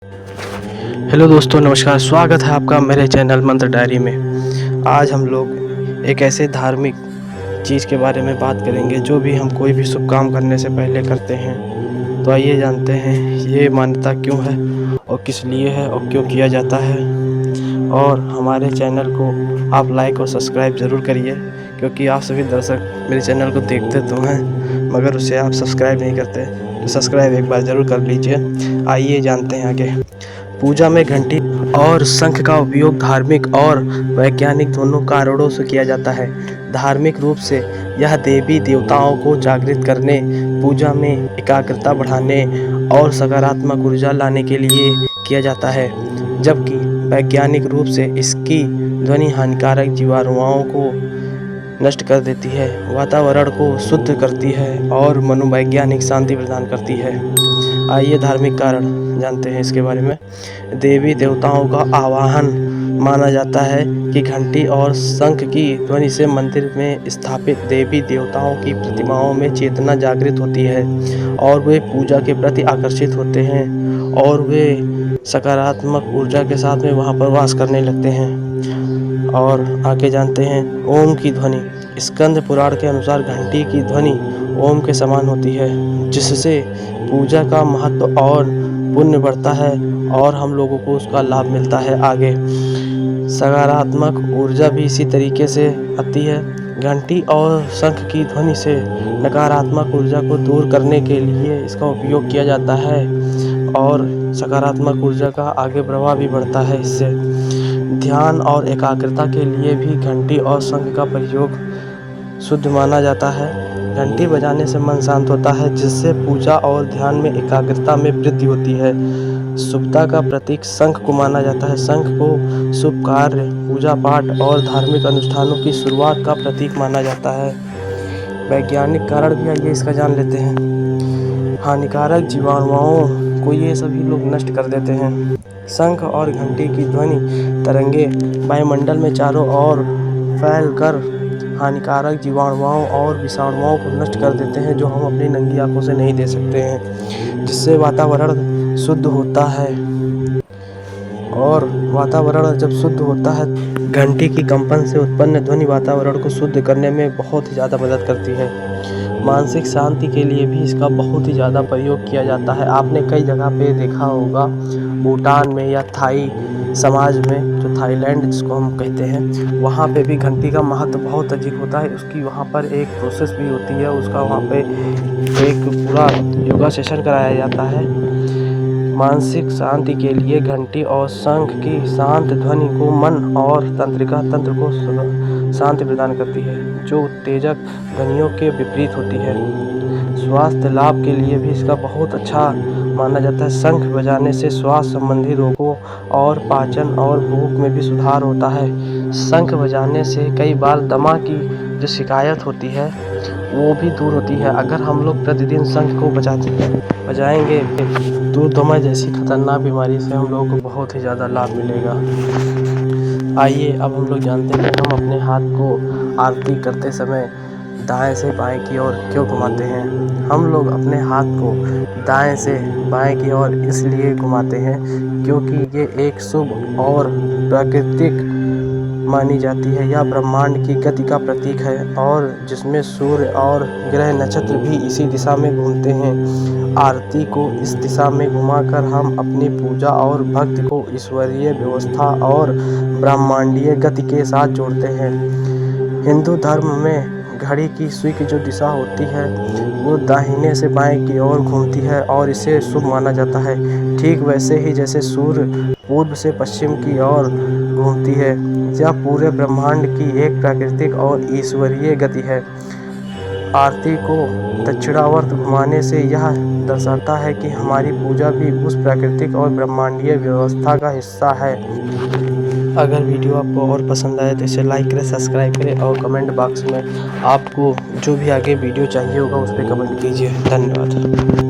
Hello दोस्तों, नमस्कार। स्वागत है आपका मेरे चैनल मंत्र डायरी में। आज हम लोग एक ऐसे धार्मिक चीज़ के बारे में बात करेंगे जो भी हम कोई भी शुभ काम करने से पहले करते हैं। तो आइए जानते हैं ये मान्यता क्यों है और किस लिए है और क्यों किया जाता है। और हमारे चैनल को आप लाइक और सब्सक्राइब ज़रूर करिए, क्योंकि आप सभी दर्शक मेरे चैनल को देखते तो हैं मगर उसे आप सब्सक्राइब नहीं करते। तो सब्सक्राइब एक बार ज़रूर कर लीजिए। आइए जानते हैं आगे। पूजा में घंटी और शंख का उपयोग धार्मिक और वैज्ञानिक दोनों कारणों से किया जाता है। धार्मिक रूप से यह देवी देवताओं को जागृत करने, पूजा में एकाग्रता बढ़ाने और सकारात्मक ऊर्जा लाने के लिए किया जाता है, जबकि वैज्ञानिक रूप से इसकी ध्वनि हानिकारक जीवाणुओं को नष्ट कर देती है, वातावरण को शुद्ध करती है और मनोवैज्ञानिक शांति प्रदान करती है। आइए धार्मिक कारण जानते हैं इसके बारे में। देवी देवताओं का आवाहन माना जाता है कि घंटी और शंख की ध्वनि से मंदिर में स्थापित देवी देवताओं की प्रतिमाओं में चेतना जागृत होती है और वे पूजा के प्रति आकर्षित होते हैं और वे सकारात्मक ऊर्जा के साथ में वहाँ पर वास करने लगते हैं। और आगे जानते हैं ओम की ध्वनि। स्कंद पुराण के अनुसार घंटी की ध्वनि ओम के समान होती है, जिससे पूजा का महत्व और पुण्य बढ़ता है और हम लोगों को उसका लाभ मिलता है। आगे सकारात्मक ऊर्जा भी इसी तरीके से आती है। घंटी और शंख की ध्वनि से नकारात्मक ऊर्जा को दूर करने के लिए इसका उपयोग किया जाता है और सकारात्मक ऊर्जा का आगे प्रभाव भी बढ़ता है। इससे ध्यान और एकाग्रता के लिए भी घंटी और शंख का प्रयोग शुद्ध माना जाता है। घंटी बजाने से मन शांत होता है, जिससे पूजा और ध्यान में एकाग्रता में वृद्धि होती है। शुभता का प्रतीक शंख को माना जाता है। शंख को शुभ कार्य, पूजा पाठ और धार्मिक अनुष्ठानों की शुरुआत का प्रतीक माना जाता है। वैज्ञानिक कारण भी आइए इसका जान लेते हैं। हानिकारक जीवाणुओं को ये सभी लोग नष्ट कर देते हैं। शंख और घंटी की ध्वनि तरंगे वायुमंडल में चारों ओर फैलकर हानिकारक जीवाणुओं और विषाणुओं को नष्ट कर देते हैं, जो हम अपनी नंगी आंखों से नहीं देख सकते हैं, जिससे वातावरण शुद्ध होता है। और वातावरण जब शुद्ध होता है, घंटी की कंपन से उत्पन्न ध्वनि वातावरण को शुद्ध करने में बहुत ही ज़्यादा मदद करती है। मानसिक शांति के लिए भी इसका बहुत ही ज़्यादा प्रयोग किया जाता है। आपने कई जगह पे देखा होगा, भूटान में या थाई समाज में, जो थाईलैंड जिसको हम कहते हैं, वहाँ पे भी घंटी का महत्व बहुत अधिक होता है। उसकी वहाँ पर एक प्रोसेस भी होती है, उसका वहाँ पे एक पूरा योगा सेशन कराया जाता है। मानसिक शांति के लिए घंटी और शंख की शांत ध्वनि को मन और तंत्रिका तंत्र को शांति प्रदान करती है, जो उत्तेजक ध्वनियों के विपरीत होती है। स्वास्थ्य लाभ के लिए भी इसका बहुत अच्छा माना जाता है। शंख बजाने से श्वास संबंधी रोगों और पाचन और भूख में भी सुधार होता है। शंख बजाने से कई बार दमा की जो शिकायत होती है वो भी दूर होती है। अगर हम लोग प्रतिदिन शंख को बजाएंगे तो दमा जैसी खतरनाक बीमारी से हम लोगों को बहुत ही ज़्यादा लाभ मिलेगा। आइए अब हम लोग जानते हैं हम अपने हाथ को आरती करते समय दाएं से बाएं की ओर क्यों घुमाते हैं। हम लोग अपने हाथ को दाएं से बाएं की ओर इसलिए घुमाते हैं क्योंकि ये एक शुभ और प्राकृतिक मानी जाती है। यह ब्रह्मांड की गति का प्रतीक है और जिसमें सूर्य और ग्रह नक्षत्र भी इसी दिशा में घूमते हैं। आरती को इस दिशा में घुमाकर हम अपनी पूजा और भक्ति को ईश्वरीय व्यवस्था और ब्रह्मांडीय गति के साथ जोड़ते हैं। हिंदू धर्म में घड़ी की सुई की जो दिशा होती है वो दाहिने से बाएं की ओर घूमती है और इसे शुभ माना जाता है। ठीक वैसे ही जैसे सूर्य पूर्व से पश्चिम की ओर घूमती है। यह पूरे ब्रह्मांड की एक प्राकृतिक और ईश्वरीय गति है। आरती को दक्षिणावर्त घुमाने से यह दर्शाता है कि हमारी पूजा भी उस प्राकृतिक और ब्रह्मांडीय व्यवस्था का हिस्सा है। अगर वीडियो आपको और पसंद आए तो इसे लाइक करें, सब्सक्राइब करें और कमेंट बॉक्स में आपको जो भी आगे वीडियो चाहिए होगा उस पर कमेंट कीजिए। धन्यवाद।